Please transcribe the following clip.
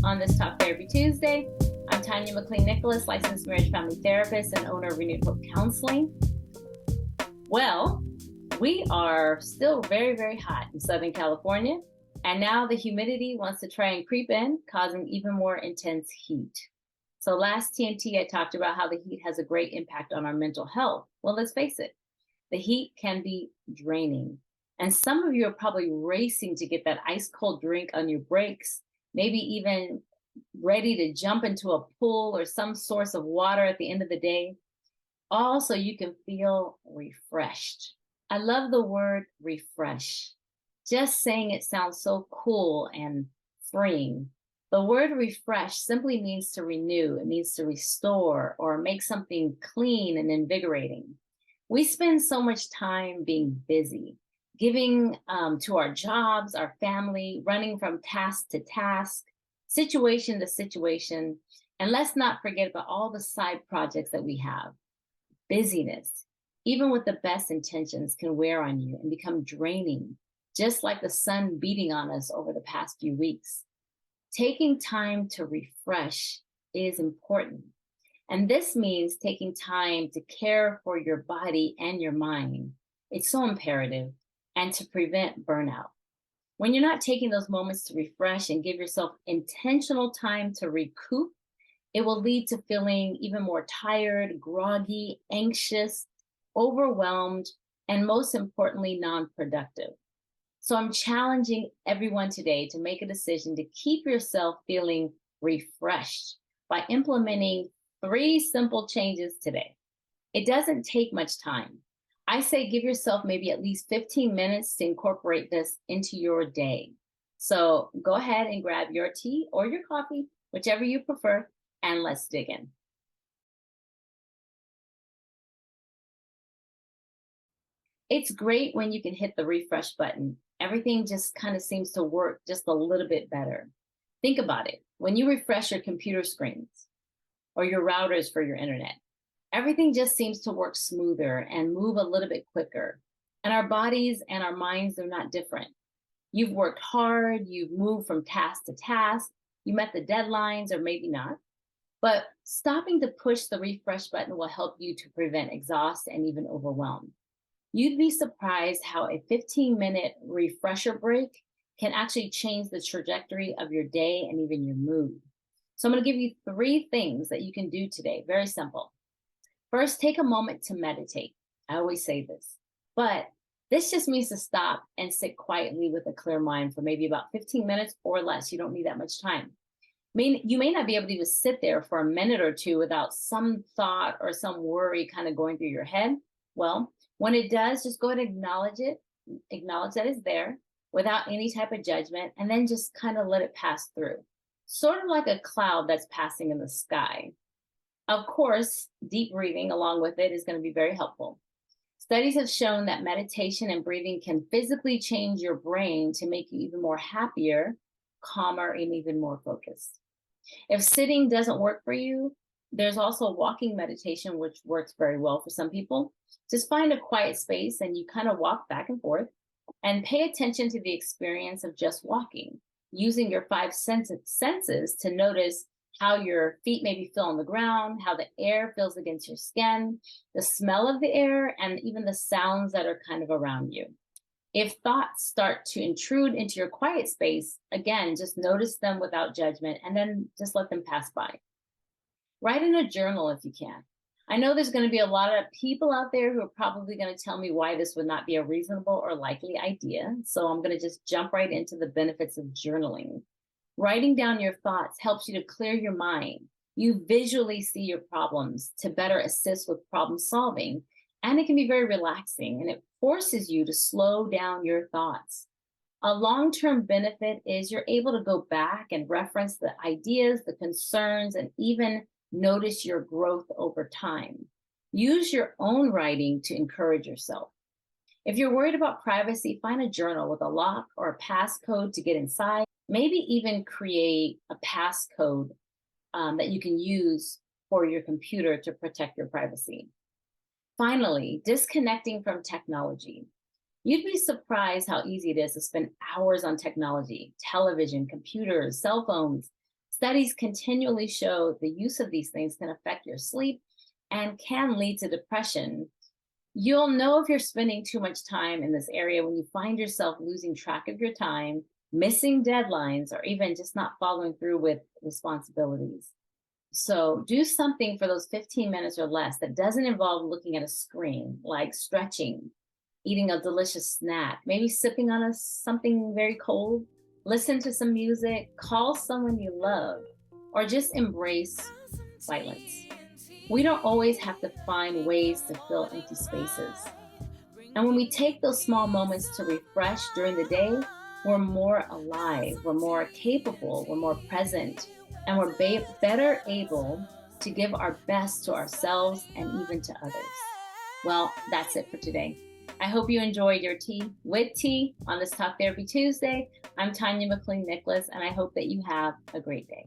on this Talk Therapy Tuesday. I'm Tanya McLean-Nicholas, licensed marriage family therapist and owner of Renewed Hope Counseling. Well, we are still very, very hot in Southern California, and now the humidity wants to try and creep in, causing even more intense heat. So last TNT, I talked about how the heat has a great impact on our mental health. Well, let's face it, the heat can be draining. And some of you are probably racing to get that ice cold drink on your breaks, maybe even ready to jump into a pool or some source of water at the end of the day. Also, you can feel refreshed. I love the word refresh. Just saying it sounds so cool and freeing. The word refresh simply means to renew. It means to restore or make something clean and invigorating. We spend so much time being busy, giving to our jobs, our family, running from task to task, situation to situation. And let's not forget about all the side projects that we have. Busyness, even with the best intentions, can wear on you and become draining, just like the sun beating on us over the past few weeks. Taking time to refresh is important. And this means taking time to care for your body and your mind. It's so imperative, and to prevent burnout. When you're not taking those moments to refresh and give yourself intentional time to recoup, it will lead to feeling even more tired, groggy, anxious, overwhelmed, and most importantly, non-productive. So I'm challenging everyone today to make a decision to keep yourself feeling refreshed by implementing 3 simple changes today. It doesn't take much time. I say give yourself maybe at least 15 minutes to incorporate this into your day. So go ahead and grab your tea or your coffee, whichever you prefer, and let's dig in. It's great when you can hit the refresh button. Everything just kind of seems to work just a little bit better. Think about it. When you refresh your computer screens or your routers for your internet, everything just seems to work smoother and move a little bit quicker. And our bodies and our minds are not different. You've worked hard, you've moved from task to task, you met the deadlines or maybe not. But stopping to push the refresh button will help you to prevent exhaust and even overwhelm. You'd be surprised how a 15-minute refresher break can actually change the trajectory of your day and even your mood. So I'm going to give you 3 things that you can do today. Very simple. First, take a moment to meditate. I always say this, but this just means to stop and sit quietly with a clear mind for maybe about 15 minutes or less. You don't need that much time. You may not be able to even sit there for a minute or two without some thought or some worry kind of going through your head. Well, when it does, just go ahead and acknowledge it, acknowledge that it's there without any type of judgment, and then just kind of let it pass through. Sort of like a cloud that's passing in the sky. Of course, deep breathing along with it is going to be very helpful. Studies have shown that meditation and breathing can physically change your brain to make you even more happier, calmer, and even more focused. If sitting doesn't work for you, there's also walking meditation, which works very well for some people. Just find a quiet space and you kind of walk back and forth and pay attention to the experience of just walking, using your 5 senses to notice how your feet maybe feel on the ground, how the air feels against your skin, the smell of the air, and even the sounds that are kind of around you. If thoughts start to intrude into your quiet space, again, just notice them without judgment and then just let them pass by. Write in a journal if you can. I know there's going to be a lot of people out there who are probably going to tell me why this would not be a reasonable or likely idea. So I'm going to just jump right into the benefits of journaling. Writing down your thoughts helps you to clear your mind. You visually see your problems to better assist with problem solving, and it can be very relaxing, and it forces you to slow down your thoughts. A long-term benefit is you're able to go back and reference the ideas, the concerns, and even notice your growth over time. Use your own writing to encourage yourself. If you're worried about privacy, find a journal with a lock or a passcode to get inside. Maybe even create a passcode that you can use for your computer to protect your privacy. Finally, disconnecting from technology. You'd be surprised how easy it is to spend hours on technology, television, computers, cell phones, Studies continually show the use of these things can affect your sleep and can lead to depression. You'll know if you're spending too much time in this area when you find yourself losing track of your time, missing deadlines, or even just not following through with responsibilities. So do something for those 15 minutes or less that doesn't involve looking at a screen, like stretching, eating a delicious snack, maybe sipping on something very cold, listen to some music, call someone you love, or just embrace silence. We don't always have to find ways to fill empty spaces. And when we take those small moments to refresh during the day, we're more alive, we're more capable, we're more present, and we're better able to give our best to ourselves and even to others. Well, that's it for today. I hope you enjoyed your tea with tea on this Talk Therapy Tuesday. I'm Tanya McLean Nicholas, and I hope that you have a great day.